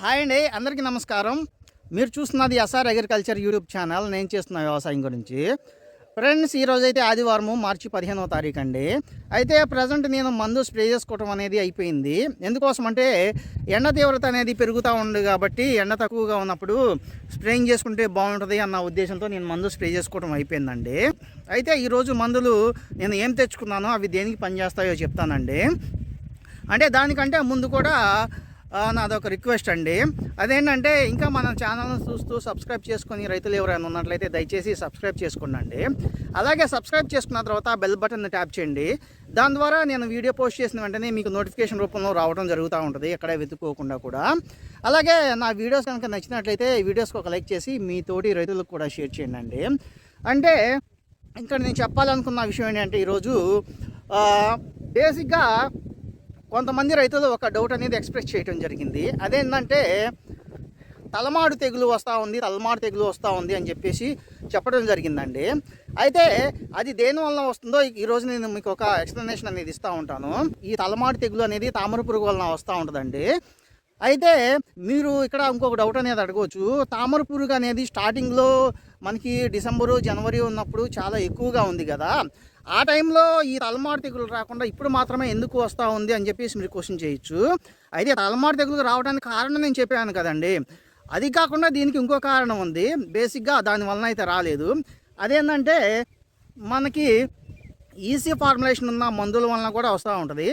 Hi అండి, అందరికీ నమస్కారం. మీరు చూస్తున్నది ఎస్ఆర్ అగ్రికల్చర్ యూట్యూబ్ ఛానల్. నేను చేస్తున్న వ్యవసాయం గురించి. ఫ్రెండ్స్, ఈరోజైతే ఆదివారము మార్చి 15వ తారీఖు అండి. అయితే ప్రజెంట్ నేను మందు స్ప్రే చేసుకోవడం అనేది అయిపోయింది. ఎందుకోసం అంటే ఎండ తీవ్రత అనేది పెరుగుతూ ఉంది కాబట్టి ఎండ తక్కువగా ఉన్నప్పుడు స్ప్రేయింగ్ చేసుకుంటే బాగుంటుంది అన్న ఉద్దేశంతో నేను మందు స్ప్రే చేసుకోవడం అయిపోయిందండి. అయితే ఈరోజు మందులు నేను ఏం తెచ్చుకున్నానో అవి దేనికి పనిచేస్తాయో చెప్తానండి. అంటే దానికంటే ముందు కూడా నాదొక రిక్వెస్ట్ అండి. అదేంటంటే ఇంకా మన ఛానల్ని చూస్తూ సబ్స్క్రైబ్ చేసుకొని రైతులు ఎవరైనా ఉన్నట్లయితే దయచేసి సబ్స్క్రైబ్ చేసుకోండి. అలాగే సబ్స్క్రైబ్ చేసుకున్న తర్వాత బెల్ బటన్ని ట్యాప్ చేయండి. దాని ద్వారా నేను వీడియో పోస్ట్ చేసిన వెంటనే మీకు నోటిఫికేషన్ రూపంలో రావడం జరుగుతూ ఉంటుంది, ఎక్కడే వెతుక్కోకుండా కూడా. అలాగే నా వీడియోస్ కనుక నచ్చినట్లయితే వీడియోస్కి ఒక లైక్ చేసి మీ తోటి రైతులకు కూడా షేర్ చేయండి. అంటే ఇక్కడ నేను చెప్పాలనుకున్న విషయం ఏంటంటే ఈరోజు బేసిక్గా కొంతమంది రైతులు ఒక డౌట్ అనేది ఎక్స్ప్రెస్ చేయడం జరిగింది. అదేంటంటే తలమాడు తెగులు వస్తూ ఉంది అని చెప్పేసి చెప్పడం జరిగిందండి. అయితే అది దేనివల్ల వస్తుందో ఈరోజు నేను మీకు ఒక ఎక్స్ప్లెనేషన్ అనేది ఇస్తూ ఉంటాను. ఈ తలమాడు తెగులు అనేది తామర పురుగు వలన వస్తూ ఉంటుందండి. అయితే మీరు ఇక్కడ ఇంకొక డౌట్ అనేది అడగవచ్చు. తామర పురుగు అనేది స్టార్టింగ్లో మనకి డిసెంబరు జనవరి ఉన్నప్పుడు చాలా ఎక్కువగా ఉంది కదా, ఆ టైంలో ఈ తలమాడు తెగులు రాకుండా ఇప్పుడు మాత్రమే ఎందుకు వస్తూ ఉంది అని చెప్పేసి మీరు క్వశ్చన్ చేయొచ్చు. అయితే తలమాడు తెగులు రావడానికి కారణం నేను చెప్పాను కదండి. అది కాకుండా దీనికి ఇంకో కారణం ఉంది. బేసిక్గా దానివలన అయితే రాలేదు. అదేంటంటే మనకి ఈసీ ఫార్ములేషన్ ఉన్న మందుల వలన కూడా వస్తూ ఉంటుంది.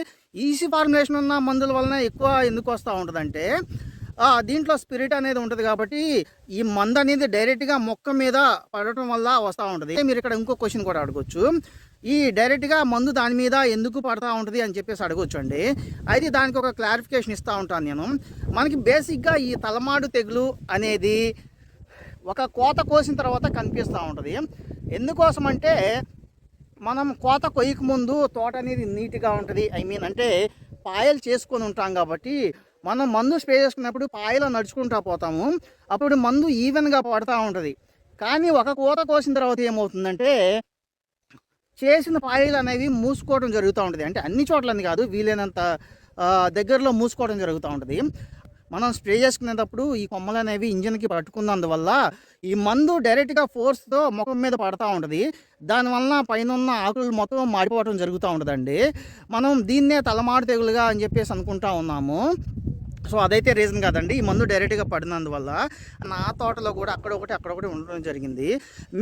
ఈసీ ఫార్ములేషన్ ఉన్న మందుల వలన ఎక్కువ ఎందుకు వస్తూ ఉంటుందంటే దీంట్లో స్పిరిట్ అనేది ఉంటుంది కాబట్టి ఈ మందు అనేది డైరెక్ట్గా మొక్క మీద పడటం వల్ల వస్తూ ఉంటుంది. మీరు ఇక్కడ ఇంకో క్వశ్చన్ కూడా అడగొచ్చు. ఈ డైరెక్ట్గా మందు దాని మీద ఎందుకు పడుతూ ఉంటుంది అని చెప్పేసి అడగొచ్చు అండి. అయితే దానికి ఒక క్లారిఫికేషన్ ఇస్తూ ఉంటాను నేను. మనకి బేసిక్గా ఈ తలమాడు తెగులు అనేది ఒక కోత కోసిన తర్వాత కనిపిస్తూ ఉంటుంది. ఎందుకోసం అంటే మనం కోత కొయ్యక ముందు తోట అనేది నీట్గా ఉంటుంది. అంటే పాయలు చేసుకొని ఉంటాం కాబట్టి మనం మందు స్ప్రే చేసుకున్నప్పుడు పాయలో నడుచుకుంటూ పోతాము. అప్పుడు మందు ఈవెన్గా పడుతూ ఉంటుంది. కానీ ఒక కోత కోసిన తర్వాత ఏమవుతుందంటే చేసిన పాయలు అనేవి మూసుకోవడం జరుగుతూ ఉంటుంది. అంటే అన్ని చోట్లని కాదు, వీలైనంత దగ్గరలో మూసుకోవడం జరుగుతూ ఉంటుంది. మనం స్ప్రే చేసుకునేటప్పుడు ఈ కొమ్మలు అనేవి ఇంజిన్కి పట్టుకున్నందువల్ల ఈ మందు డైరెక్ట్గా ఫోర్స్తో ముఖం మీద పడుతూ ఉంటుంది. దానివల్ల పైన ఉన్న ఆకులు మొత్తం మాడిపోవడం జరుగుతూ ఉంటుందండి. మనం దీన్నే తలమాడు తెగులుగా అని చెప్పేసి అనుకుంటా ఉన్నాము. సో అదైతే రీజన్ కాదండి. ఈ మందు డైరెక్ట్గా పడినందువల్ల నా తోటలో కూడా అక్కడొకటి ఉండడం జరిగింది.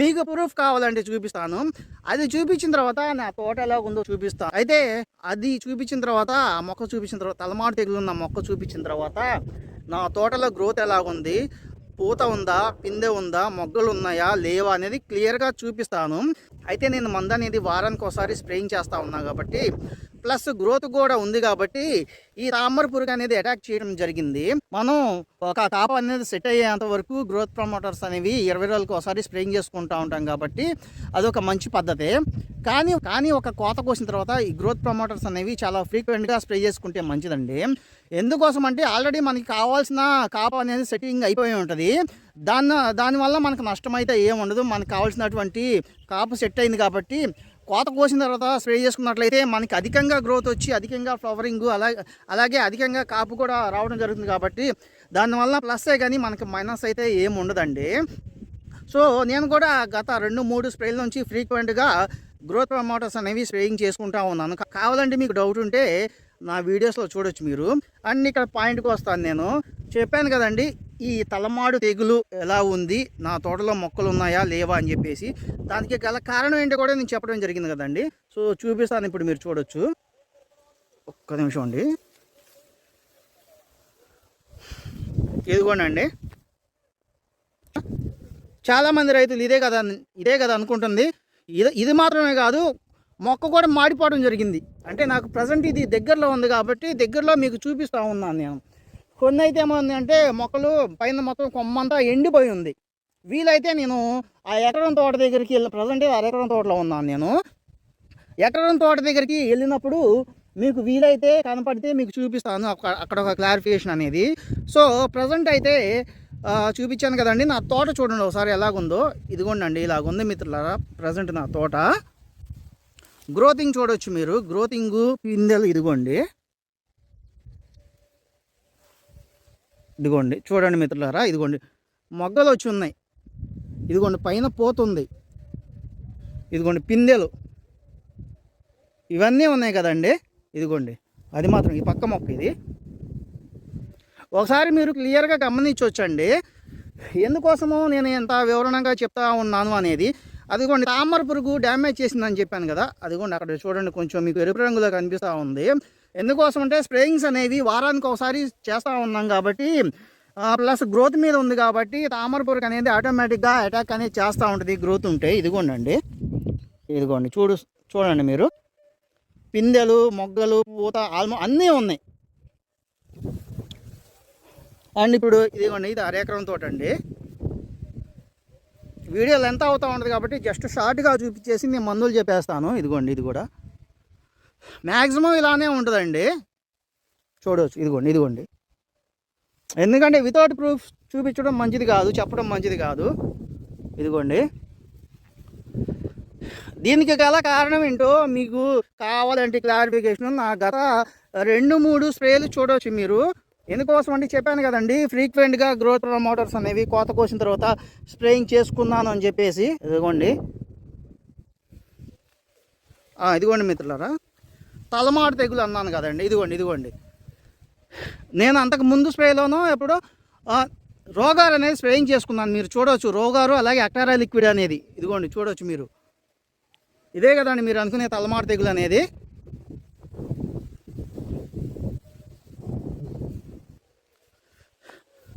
మీకు ప్రూఫ్ కావాలంటే చూపిస్తాను. అది చూపించిన తర్వాత నా తోట ఎలా ఉందో చూపిస్తాను. అయితే అది చూపించిన తర్వాత ఆ మొక్క చూపించిన తర్వాత తలమాడు తెగులు ఉన్న మొక్క చూపించిన తర్వాత నా తోటలో గ్రోత్ ఎలా ఉంది, పూత ఉందా, పిందె ఉందా, మొగ్గలు ఉన్నాయా లేవా అనేది క్లియర్గా చూపిస్తాను. అయితే నేను మందు అనేది వారానికి ఒకసారి స్ప్రేయింగ్ చేస్తూ ఉన్నా కాబట్టి ప్లస్ గ్రోత్ కూడా ఉంది కాబట్టి ఈ తామర పురుగు అనేది అటాక్ చేయడం జరిగింది. మనం ఒక కాప అనేది సెట్ అయ్యేంత వరకు గ్రోత్ ప్రమోటర్స్ అనేవి 20 రోజులకు ఒకసారి స్ప్రేయింగ్ చేసుకుంటూ ఉంటాం కాబట్టి అదొక మంచి పద్ధతే. కానీ ఒక కోత కోసిన తర్వాత ఈ గ్రోత్ ప్రమోటర్స్ అనేవి చాలా ఫ్రీక్వెంట్గా స్ప్రే చేసుకుంటే మంచిదండి. ఎందుకోసం అంటే ఆల్రెడీ మనకి కావాల్సిన కాప అనేది సెట్టింగ్ అయిపోయి ఉంటుంది. దానివల్ల మనకు నష్టం అయితే ఏముండదు. మనకు కావాల్సినటువంటి కాపు సెట్ అయింది కాబట్టి కోత కోసిన తర్వాత స్ప్రే చేసుకున్నట్లయితే మనకి అధికంగా గ్రోత్ వచ్చి అధికంగా ఫ్లవరింగ్ అలాగే అధికంగా కాపు కూడా రావడం జరుగుతుంది కాబట్టి దానివల్ల ప్లస్సే కానీ మనకి మైనస్ అయితే ఏమి ఉండదండి. సో నేను కూడా గత 2-3 స్ప్రేల నుంచి ఫ్రీక్వెంట్గా గ్రోత్ ప్రమోటర్స్ అనేవి స్ప్రేయింగ్ చేసుకుంటూ ఉన్నాను. కావాలంటే మీకు డౌట్ ఉంటే నా వీడియోస్లో చూడొచ్చు మీరు. అండ్ ఇక్కడ పాయింట్కి వస్తాను. నేను చెప్పాను కదండి ఈ తలమాడు తెగులు ఎలా ఉంది, నా తోటలో మొక్కలు ఉన్నాయా లేవా అని చెప్పేసి. దానికి గల కారణం ఏంటో కూడా నేను చెప్పడం జరిగింది కదండి. సో చూపిస్తాను, ఇప్పుడు మీరు చూడొచ్చు. ఒక్క నిమిషం అండి. ఇదిగోండి, చాలామంది రైతులు ఇదే కదా అనుకుంటుంది. ఇది మాత్రమే కాదు, మొక్క కూడా మాడిపోవడం జరిగింది. అంటే నాకు ప్రజెంట్ ఇది దగ్గరలో ఉంది కాబట్టి దగ్గరలో మీకు చూపిస్తూ ఉన్నాను నేను. కొన్ని అయితే ఏమైంది అంటే మొక్కలు పైన మొత్తం కొమ్మంతా ఎండిపోయి ఉంది. వీలైతే నేను ఆ ఎకరం తోట దగ్గరికి ప్రజెంట్ అరెకరం తోటలో ఉన్నాను నేను. ఎకరం తోట దగ్గరికి వెళ్ళినప్పుడు మీకు వీలైతే కనపడితే మీకు చూపిస్తాను అక్కడ ఒక క్లారిఫికేషన్ అనేది. సో ప్రజెంట్ అయితే చూపించాను కదండి. నా తోట చూడండి ఒకసారి ఎలాగుందో. ఇదిగోండి, ఇలాగుంది మిత్రులారా ప్రజెంట్ నా తోట. గ్రోతింగ్ చూడవచ్చు మీరు. గ్రోతింగ్ పిందెలు ఇదిగోండి. ఇదిగోండి చూడండి మిత్రులారా, ఇదిగోండి మొగ్గలు వచ్చి ఉన్నాయి, ఇదిగోండి పైన పోతుంది, ఇదిగోండి పిందెలు ఇవన్నీ ఉన్నాయి కదండి. ఇదిగోండి అది మాత్రం ఈ పక్క మొక్క ఇది ఒకసారి మీరు క్లియర్గా గమనించవచ్చండి. ఎందుకోసమో నేను ఎంత వివరణగా చెప్తా ఉన్నాను అనేది. అదిగోండి తామర పురుగు డ్యామేజ్ చేసిందని చెప్పాను కదా, అదిగోండి అక్కడ చూడండి కొంచెం మీకు ఎరుపు రంగులో కనిపిస్తూ ఉంది. ఎందుకోసం అంటే స్ప్రేయింగ్స్ అనేవి వారానికి ఒకసారి చేస్తూ ఉన్నాం కాబట్టి, ప్లస్ గ్రోత్ మీద ఉంది కాబట్టి తామర పురుగు అనేది ఆటోమేటిక్గా అటాక్ అనేది చేస్తూ ఉంటుంది గ్రోత్ ఉంటే. ఇదిగోండి ఇదిగోండి చూడండి మీరు, పిందెలు మొగ్గలు పూత అన్నీ ఉన్నాయి. అండ్ ఇప్పుడు ఇదిగోండి ఇది 1/2 ఎకరం తోట అండి. వీడియో లెంత్ అవుతూ ఉంటుంది కాబట్టి జస్ట్ షార్ట్గా చూపించేసి నేను మందులు చెప్పేస్తాను. ఇదిగోండి ఇది కూడా మ్యాక్సిమం ఇలానే ఉంటుందండి, చూడవచ్చు. ఇదిగోండి ఎందుకంటే వితౌట్ ప్రూఫ్ చూపించడం మంచిది కాదు, చెప్పడం మంచిది కాదు. ఇదిగోండి దీనికి గల కారణం ఏంటో మీకు కావాలంటే క్లారిఫికేషన్ నా గత 2-3 స్ప్రేలు చూడవచ్చు మీరు. ఎందుకోసం అంటే చెప్పాను కదండి, ఫ్రీక్వెంట్గా గ్రోత్ ప్రమోటర్స్ అనేవి కోత కోసిన తర్వాత స్ప్రేయింగ్ చేసుకున్నాను అని చెప్పేసి. ఇదిగోండి మిత్రులారా, తలమాడు తెగులు అన్నాను కదండి. ఇదిగోండి నేను అంతకు ముందు స్ప్రేలోనూ ఎప్పుడో రోగారు అనేది స్ప్రేయింగ్ చేసుకున్నాను. మీరు చూడవచ్చు రోగారు, అలాగే అక్టారా లిక్విడ్ అనేది. ఇదిగోండి చూడవచ్చు మీరు, ఇదే కదండి మీరు అనుకునే తలమాడు తెగులు అనేది.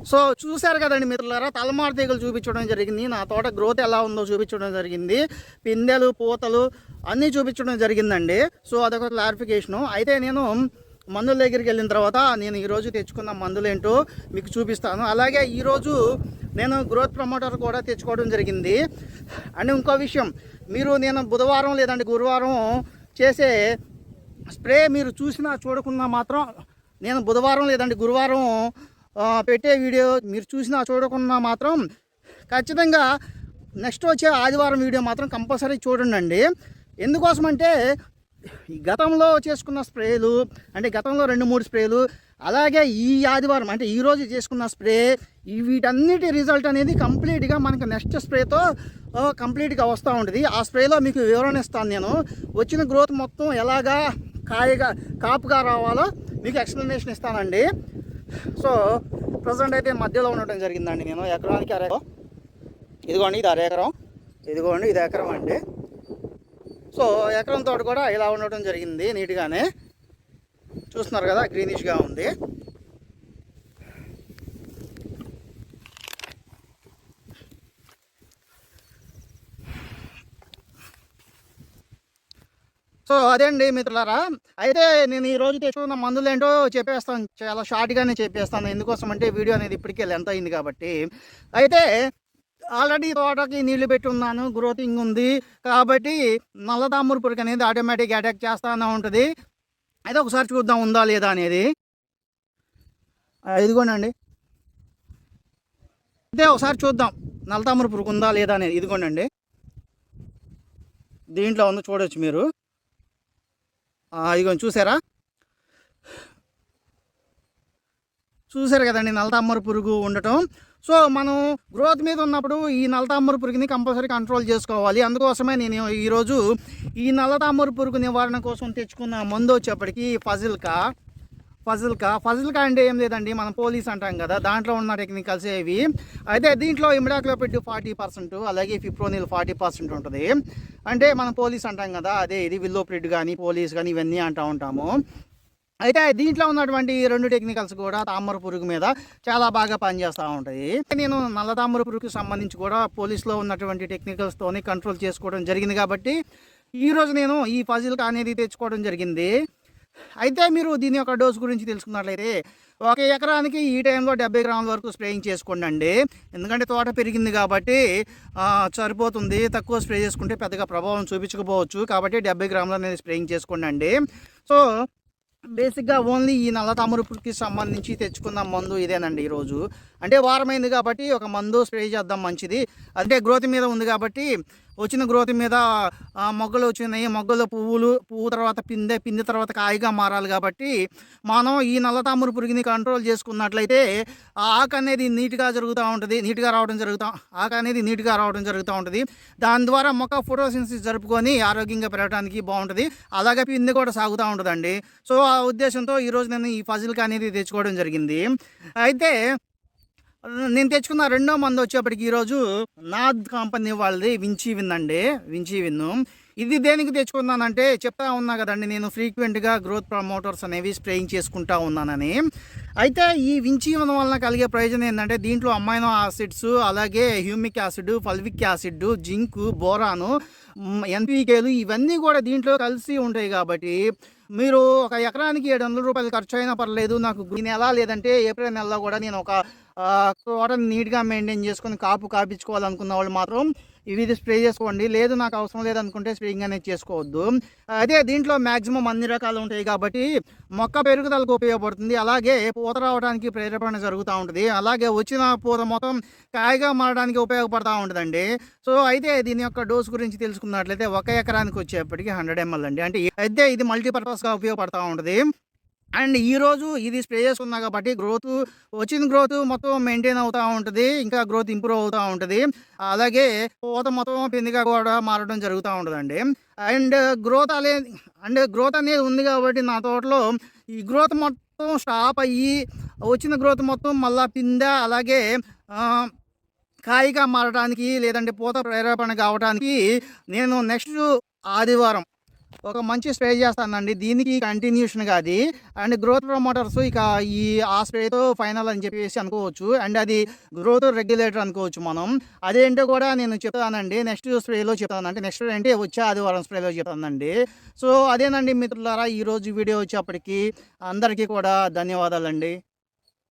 సో చూశారు కదండి మిత్రులారా, తలమాడు తెగులు చూపించడం జరిగింది, నా తోట గ్రోత్ ఎలా ఉందో చూపించడం జరిగింది, పిందెలు పూతలు అన్నీ చూపించడం జరిగిందండి. సో అదొక క్లారిఫికేషను. అయితే నేను మందుల దగ్గరికి వెళ్ళిన తర్వాత నేను ఈరోజు తెచ్చుకున్న మందులు ఏంటో మీకు చూపిస్తాను. అలాగే ఈరోజు నేను గ్రోత్ ప్రమోటర్ కూడా తెచ్చుకోవడం జరిగింది. అండ్ ఇంకో విషయం, నేను బుధవారం లేదంటే గురువారం చేసే స్ప్రే మీరు చూసినా చూడకున్నా మాత్రం, నేను బుధవారం లేదంటే గురువారం పెట్టే వీడియో మీరు చూసినా చూడకున్నా మాత్రం ఖచ్చితంగా నెక్స్ట్ వచ్చే ఆదివారం వీడియో మాత్రం కంపల్సరీ చూడండి. ఎందుకోసమంటే గతంలో చేసుకున్న స్ప్రేలు అంటే గతంలో 2-3 స్ప్రేలు, అలాగే ఈ ఆదివారం అంటే ఈరోజు చేసుకున్న స్ప్రే, వీటన్నిటి రిజల్ట్ అనేది కంప్లీట్గా మనకు నెక్స్ట్ స్ప్రేతో కంప్లీట్గా వస్తూ ఉంటుంది. ఆ స్ప్రేలో మీకు వివరణ ఇస్తాను నేను. వచ్చిన గ్రోత్ మొత్తం ఎలాగా కాపుగా రావాలో మీకు ఎక్స్ప్లెనేషన్ ఇస్తానండి. సో ప్రజెంట్ అయితే మధ్యలో ఉండటం జరిగిందండి. నేను ఎకరానికి 1/2 ఎకరం. ఇదిగోండి ఇది 1/2 ఎకరం, ఇదిగోండి ఇది ఎకరం అండి. సో ఎకరం తోట కూడా ఇలా ఉండటం జరిగింది, నీట్గానే చూస్తున్నారు కదా, గ్రీనిష్గా ఉంది. సో అదే అండి మిత్రులారా, అయితే నేను ఈరోజు తెచ్చుకున్న మందులు ఏంటో చెప్పేస్తాను, చాలా షార్ట్గానే చెప్పేస్తాను. ఎందుకోసం అంటే వీడియో అనేది ఇప్పటికే లెంత్ అయింది కాబట్టి. అయితే ఆల్రెడీ తోటకి నీళ్లు పెట్టి ఉన్నాను, గ్రోతింగ్ ఉంది కాబట్టి నల్లతామర పురుగు అనేది ఆటోమేటిక్ అటాక్ చేస్తూనే ఉంటుంది. అయితే ఒకసారి చూద్దాం ఉందా లేదా అనేది. ఇదిగోండి అయితే ఒకసారి చూద్దాం నల్లతామర పురుగు ఉందా లేదా అనేది. ఇదిగోండి దీంట్లో ఉంది, చూడవచ్చు మీరు. ఇదిగోండి చూసారు కదండి నల్లతామర పురుగు ఉండటం. సో మనం గ్రోత్ మీద ఉన్నప్పుడు ఈ నల్లతామర పురుగుని కంపల్సరీ కంట్రోల్ చేసుకోవాలి. అందుకోసమే నేను ఈరోజు ఈ నల్లతామర పురుగు నివారణ కోసం తెచ్చుకున్న మందు వచ్చేప్పటికి ఫజిల్కా అంటే ఏం లేదండి, మనం పోలీస్ అంటాం కదా, దాంట్లో ఉన్న టెక్నికల్స్ ఇవి. అయితే దీంట్లో ఇమిడాక్లోపిడ్ 40%, అలాగే ఫిప్రోనిల్ 40% ఉంటుంది. అంటే మనం పోలీస్ అంటాం కదా, అదే ఇది విల్లోప్రిడ్ కానీ పోలీస్ కానీ ఇవన్నీ అంటూ ఉంటాము. అయితే దీంట్లో ఉన్నటువంటి 2 టెక్నికల్స్ కూడా తామర పురుగు మీద చాలా బాగా పనిచేస్తూ ఉంటాయి. నేను నల్ల తామర పురుగుకి సంబంధించి కూడా పోలీస్లో ఉన్నటువంటి టెక్నికల్స్తోనే కంట్రోల్ చేసుకోవడం జరిగింది కాబట్టి ఈరోజు నేను ఈ ఫజిల్కా అనేది తెచ్చుకోవడం జరిగింది. అయితే మీరు దీని యొక్క డోస్ గురించి తెలుసుకున్నట్లయితే 1 ఎకరానికి ఈ టైంలో 70 గ్రాముల వరకు స్ప్రేయింగ్ చేసుకోండి. ఎందుకంటే తోట పెరిగింది కాబట్టి సరిపోతుంది, తక్కువ స్ప్రే చేసుకుంటే పెద్దగా ప్రభావం చూపించకపోవచ్చు కాబట్టి 70 గ్రాములు అనేది స్ప్రేయింగ్ చేసుకోండి. సో బేసిక్గా ఓన్లీ ఈ నల్ల తామర పురుగుకి సంబంధించి తెచ్చుకున్న మందు ఇదేనండి. ఈరోజు అంటే వారమైంది కాబట్టి ఒక మందు స్ప్రే చేద్దాం మంచిది, అంటే గ్రోత్ మీద ఉంది కాబట్టి వచ్చిన గ్రోత్ మీద మొగ్గలు వచ్చినాయి, మొగ్గలు పువ్వు తర్వాత పిందె తర్వాత కాయగా మారాలి. కాబట్టి మనం ఈ నల్ల తామర పురుగుని కంట్రోల్ చేసుకున్నట్లయితే ఆ ఆకు అనేది నీట్గా జరుగుతూ ఉంటుంది, ఆకు అనేది నీట్గా రావడం జరుగుతూ ఉంటుంది. దాని ద్వారా మొక్క ఫోటోసింథసిస్ జరుపుకొని ఆరోగ్యంగా పెరగడానికి బాగుంటుంది. అలాగే పిందె కూడా సాగుతూ ఉంటుందండి. సో ఆ ఉద్దేశంతో ఈరోజు నేను ఈ ఫజిల్కా అనేది తెచ్చుకోవడం జరిగింది. అయితే నేను తెచ్చుకున్న రెండో మందు వచ్చేప్పటికి ఈరోజు నాద్ కంపెనీ వాళ్ళది విన్ అండి, విన్ను. ఇది దేనికి తెచ్చుకున్నానంటే చెప్తా ఉన్నా కదండి, నేను ఫ్రీక్వెంట్గా గ్రోత్ ప్రమోటర్స్ అనేవి స్ప్రేయింగ్ చేసుకుంటా ఉన్నానని. అయితే ఈ విన్ వలన కలిగే ప్రయోజనం ఏంటంటే దీంట్లో అమైనో యాసిడ్స్, అలాగే humic acid, fulvic acid, zinc, boron, ఎన్పీకేలు ఇవన్నీ కూడా దీంట్లో కలిసి ఉంటాయి. కాబట్టి మీరు ఒక ఎకరానికి 700 రూపాయలు ఖర్చు అయినా పర్లేదు. నాకు ఈ నెల లేదంటే ఏప్రిల్ నెలలో కూడా నేను ఒక తోటని నీట్గా మెయింటైన్ చేసుకొని కాపించుకోవాలనుకున్న వాళ్ళు మాత్రం ఇది స్ప్రే చేసుకోండి. లేదు నాకు అవసరం లేదనుకుంటే స్ప్రేయింగ్ అనేది చేసుకోవద్దు. అదే దీంట్లో మ్యాక్సిమం అన్ని రకాలు ఉంటాయి కాబట్టి మొక్క పెరుగుదలకు ఉపయోగపడుతుంది. అలాగే పూత రావడానికి ప్రేరేపణ జరుగుతూ ఉంటుంది. అలాగే వచ్చిన పూత మొత్తం కాయగా మారడానికి ఉపయోగపడుతూ ఉంటుందండి. సో అయితే దీని యొక్క డోస్ గురించి తెలుసుకున్నట్లయితే 1 ఎకరానికి వచ్చేప్పటికి 100 ml అండి. అంటే అయితే ఇది మల్టీపర్పస్గా ఉపయోగపడుతూ ఉంటుంది. అండ్ ఈరోజు ఇది స్ప్రే చేసుకున్నా కాబట్టి వచ్చిన గ్రోత్ మొత్తం మెయింటైన్ అవుతూ ఉంటుంది, ఇంకా గ్రోత్ ఇంప్రూవ్ అవుతూ ఉంటుంది. అలాగే పూత మొత్తం పిందిగా కూడా మారడం జరుగుతూ ఉంటుందండి. అండ్ గ్రోత్ అనేది ఉంది కాబట్టి నా తోటలో ఈ గ్రోత్ మొత్తం స్టాప్ అయ్యి వచ్చిన గ్రోత్ మొత్తం మళ్ళీ పిందె అలాగే కాయగా మారడానికి లేదంటే పూత ప్రేరేపణ కావడానికి నేను నెక్స్ట్ ఆదివారం ఒక మంచి స్ప్రే చేస్తానండి. దీనికి కంటిన్యూషన్గా అది అండ్ గ్రోత్ ప్రమోటర్స్ ఇక ఆ స్ప్రేతో ఫైనల్ అని చెప్పేసి అనుకోవచ్చు. అండ్ అది గ్రోత్ రెగ్యులేటర్ అనుకోవచ్చు మనం. అదేంటో కూడా నేను చెప్తానండి, నెక్స్ట్ స్ప్రేలో చెప్తానండి. నెక్స్ట్ అంటే వచ్చే ఆదివారం స్ప్రేలో చెప్తానండి. సో అదేనండి మిత్రులారా, ఈరోజు వీడియో వచ్చేప్పటికి అందరికీ కూడా ధన్యవాదాలండి.